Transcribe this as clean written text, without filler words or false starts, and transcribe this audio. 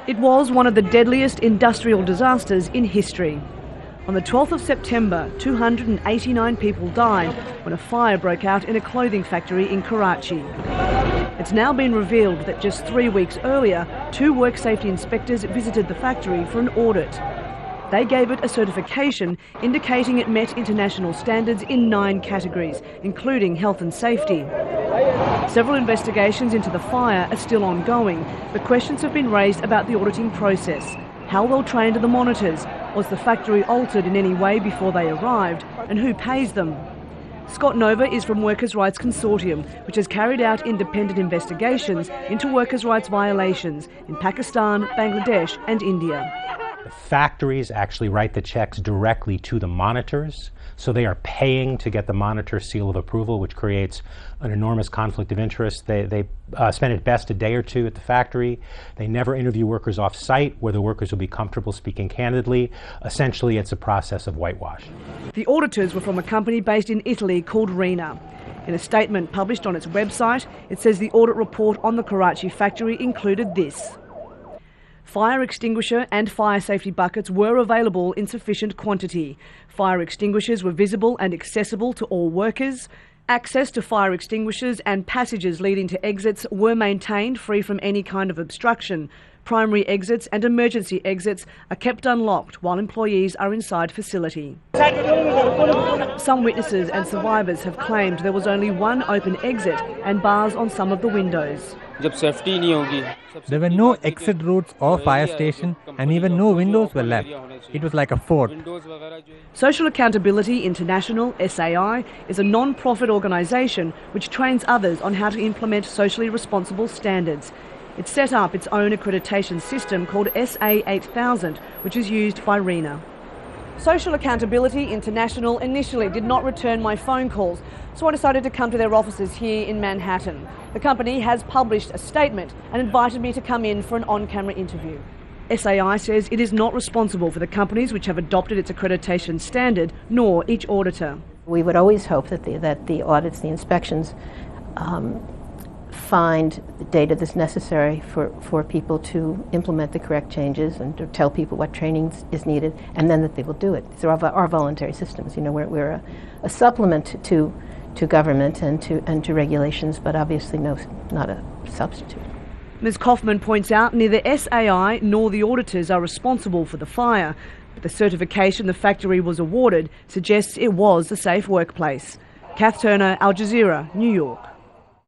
It was one of the deadliest industrial disasters in history. On the 12th of September, 289 people died when a fire broke out in a clothing factory in Karachi. It's now been revealed that just 3 weeks earlier, 2 work safety inspectors visited the factory for an audit. They gave it a certification indicating it met international standards in 9 categories, including health and safety. Several investigations into the fire are still ongoing, but questions have been raised about the auditing process. How well trained are the monitors? Was the factory altered in any way before they arrived? And who pays them? Scott Nova is from Workers' Rights Consortium, which has carried out independent investigations into workers' rights violations in Pakistan, Bangladesh and India. The factories actually write the checks directly to the monitors, so they are paying to get the monitor seal of approval, which creates an enormous conflict of interest. They spend at best a day or two at the factory. They never interview workers off-site where the workers will be comfortable speaking candidly. Essentially, it's a process of whitewash. The auditors were from a company based in Italy called RENA. In a statement published on its website, it says the audit report on the Karachi factory included this: fire extinguisher and fire safety buckets were available in sufficient quantity. Fire extinguishers were visible and accessible to all workers. Access to fire extinguishers and passages leading to exits were maintained free from any kind of obstruction. Primary exits and emergency exits are kept unlocked while employees are inside facility. Some witnesses and survivors have claimed there was only one open exit and bars on some of the windows. There were no exit routes or fire station, and even no windows were left. It was like a fort. Social Accountability International, SAI, is a non-profit organisation which trains others on how to implement socially responsible standards. It set up its own accreditation system called SA 8000, which is used by RENA. Social Accountability International initially did not return my phone calls, so I decided to come to their offices here in Manhattan. The company has published a statement and invited me to come in for an on-camera interview. SAI says it is not responsible for the companies which have adopted its accreditation standard, nor each auditor. We would always hope that the audits, the inspections, find the data that's necessary for people to implement the correct changes and to tell people what training is needed, and then that they will do it. These are our voluntary systems. You know, we're a supplement to government and to regulations, but obviously not a substitute. Ms. Kaufman points out neither SAI nor the auditors are responsible for the fire, but the certification the factory was awarded suggests it was a safe workplace. Cath, Al Jazeera, New York.